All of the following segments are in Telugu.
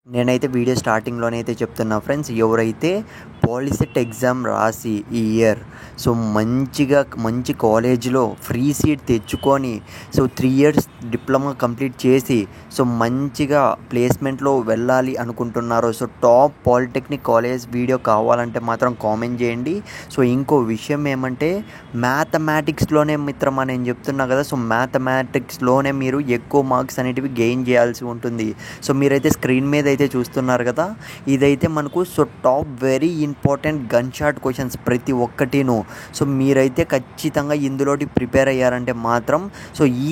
నేనైతే వీడియో స్టార్టింగ్‌లోనే అయితే చెప్తున్నా ఫ్రెండ్స్. ఎవరైతే పాలిసెట్ ఎగ్జామ్ రాసి ఈ ఇయర్ మంచి కాలేజ్‌లో ఫ్రీ సీట్ తెచ్చుకొని 3 ఇయర్స్ డిప్లొమా కంప్లీట్ చేసి మంచిగా ప్లేస్‌మెంట్‌లో వెళ్ళాలి అనుకుంటున్నారో టాప్ పాలిటెక్నిక్ కాలేజ్ వీడియో కావాలంటే మాత్రం కామెంట్ చేయండి. ఇంకో విషయం ఏమంటే మ్యాథమెటిక్స్‌లోనే మిత్రమా నేను చెప్తున్నా కదా! మ్యాథమెటిక్స్‌లోనే మీరు ఎక్కువ మార్క్స్ అనేటివి గెయిన్ చేయాల్సి ఉంటుంది. మీరైతే స్క్రీన్ మీద అయితే చూస్తున్నారు కదా! ఇదైతే మనకు top very important gun shot questions ప్రతి ఒక్కటిను. మీరైతే ఖచ్చితంగా ఇందులోటి ప్రిపేర్ అయ్యారంటే మాత్రం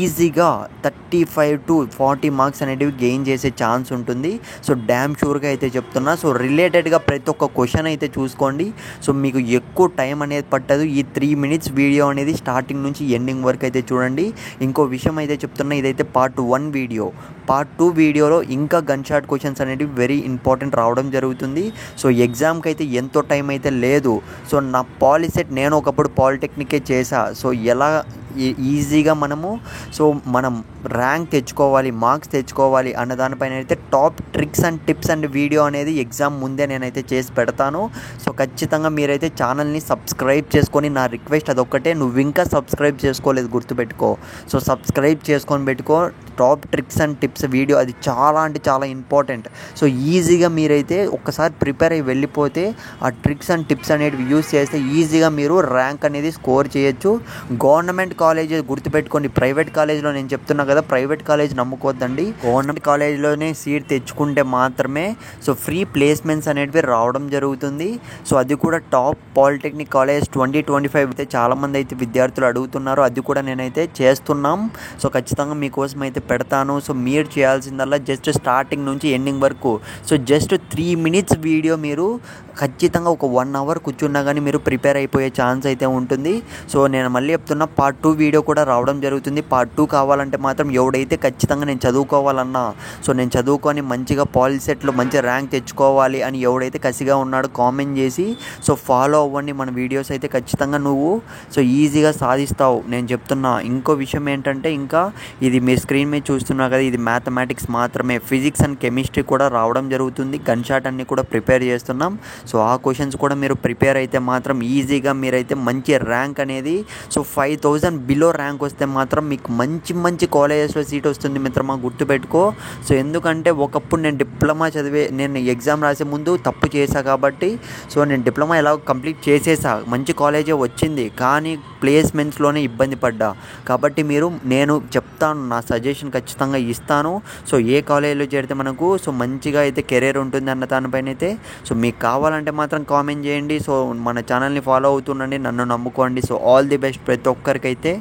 ఈజీగా 35-40 మార్క్స్ అనేటివి గెయిన్ చేసే ఛాన్స్ ఉంటుంది. డ్యామ్ షూర్గా అయితే చెప్తున్నా. రిలేటెడ్గా ప్రతి ఒక్క క్వశ్చన్ అయితే చూసుకోండి. మీకు ఎక్కువ టైం అనేది పట్టదు. ఈ 3 మినిట్స్ వీడియో అనేది స్టార్టింగ్ నుంచి ఎండింగ్ వరకు అయితే చూడండి. ఇంకో విషయం అయితే చెప్తున్నా, ఇదైతే పార్ట్ 1 వీడియో. పార్ట్ 2 వీడియోలో ఇంకా గన్ షాట్ క్వశ్చన్స్ అనేవి వెరీ ఇంపార్టెంట్ రావడం జరుగుతుంది. ఎగ్జామ్కి అయితే ఎంతో టైం అయితే లేదు. నా పాలిసెట్ నేను ఒకప్పుడు పాలిటెక్నికే చేశా. ఎలా ఈజీగా మనం ర్యాంక్ తెచ్చుకోవాలి, మార్క్స్ తెచ్చుకోవాలి అన్న దానిపైన అయితే top tricks and tips and video అనేది ఎగ్జామ్ ముందే నేనైతే చేసి పెడతాను. ఖచ్చితంగా మీరైతే ఛానల్ని సబ్స్క్రైబ్ చేసుకొని, నా రిక్వెస్ట్ అదొక్కటే, నువ్వు ఇంకా సబ్స్క్రైబ్ చేసుకోలేదు గుర్తుపెట్టుకో. సబ్స్క్రైబ్ చేసుకొని పెట్టుకో. Top tricks and tips video అది చాలా అంటే చాలా ఇంపార్టెంట్. ఈజీగా మీరైతే ఒక్కసారి ప్రిపేర్ అయ్యి వెళ్ళిపోతే ఆ ట్రిక్స్ అండ్ టిప్స్ అనేవి యూజ్ చేస్తే ఈజీగా మీరు ర్యాంక్ అనేది స్కోర్ చేయొచ్చు. గవర్నమెంట్ కాలేజెస్ గుర్తుపెట్టుకోండి. ప్రైవేట్ కాలేజ్లో నేను చెప్తున్నా కదా, ప్రైవేట్ కాలేజ్ నమ్ముకోవద్దండి. గవర్నమెంట్ కాలేజ్లోనే సీట్ తెచ్చుకుంటే మాత్రమే ఫ్రీ ప్లేస్మెంట్స్ అనేటివి రావడం జరుగుతుంది. అది కూడా టాప్ పాలిటెక్నిక్ కాలేజ్ 2025 అయితే చాలామంది అయితే విద్యార్థులు అడుగుతున్నారు. అది కూడా నేనైతే చేస్తున్నాం. ఖచ్చితంగా మీకోసం అయితే పెడతాను. మీరు చేయాల్సిందల్లా జస్ట్ స్టార్టింగ్ నుంచి ఎండింగ్ వరకు జస్ట్ 3 మినిట్స్ వీడియో మీరు ఖచ్చితంగా ఒక 1 అవర్ కూర్చున్నా కానీ మీరు ప్రిపేర్ అయిపోయే ఛాన్స్ అయితే ఉంటుంది. నేను మళ్ళీ చెప్తున్నా, పార్ట్ 2 వీడియో కూడా రావడం జరుగుతుంది. పార్ట్ 2 కావాలంటే మాత్రం ఎవడైతే ఖచ్చితంగా నేను చదువుకోవాలన్నా, నేను చదువుకొని మంచిగా పాలిసెట్లో మంచి ర్యాంక్ తెచ్చుకోవాలి అని ఎవడైతే కసిగా ఉన్నాడో కామెంట్ చేసి ఫాలో అవ్వండి మన వీడియోస్ అయితే. ఖచ్చితంగా నువ్వు ఈజీగా సాధిస్తావు నేను చెప్తున్నా. ఇంకో విషయం ఏంటంటే, ఇంకా ఇది మీ స్క్రీన్ మీద చూస్తున్నా కదా, ఇది మ్యాథమెటిక్స్ మాత్రమే. ఫిజిక్స్ అండ్ కెమిస్ట్రీ కూడా రావడం జరుగుతుంది. గన్ షాట్ అన్ని కూడా ప్రిపేర్ చేస్తున్నాం. ఆ క్వశ్చన్స్ కూడా మీరు ప్రిపేర్ అయితే మాత్రం ఈజీగా మీరైతే మంచి ర్యాంక్ అనేది 5000 బిలో ర్యాంక్ వస్తే మాత్రం మీకు మంచి కాలేజెస్లో సీట్ వస్తుంది మిత్రమా, గుర్తుపెట్టుకో. ఎందుకంటే ఒకప్పుడు నేను ఎగ్జామ్ రాసే ముందు తప్పు చేశా కాబట్టి నేను డిప్లొమా ఎలా కంప్లీట్ చేసేసా, మంచి కాలేజే వచ్చింది, కానీ ప్లేస్మెంట్స్లోనే ఇబ్బంది పడ్డా. కాబట్టి నేను చెప్తాను, నా సజెషన్ ఖచ్చితంగా ఇస్తాను. ఏ కాలేజీలో చేరితే మనకు మంచిగా అయితే కెరీర్ ఉంటుంది అన్న దానిపైన అయితే మీకు కావాలంటే మాత్రం కామెంట్ చేయండి. మన ఛానల్ని ఫాలో అవుతుండండి, నన్ను నమ్ముకోండి. ఆల్ ది బెస్ట్ ప్రతి ఒక్కరికైతే.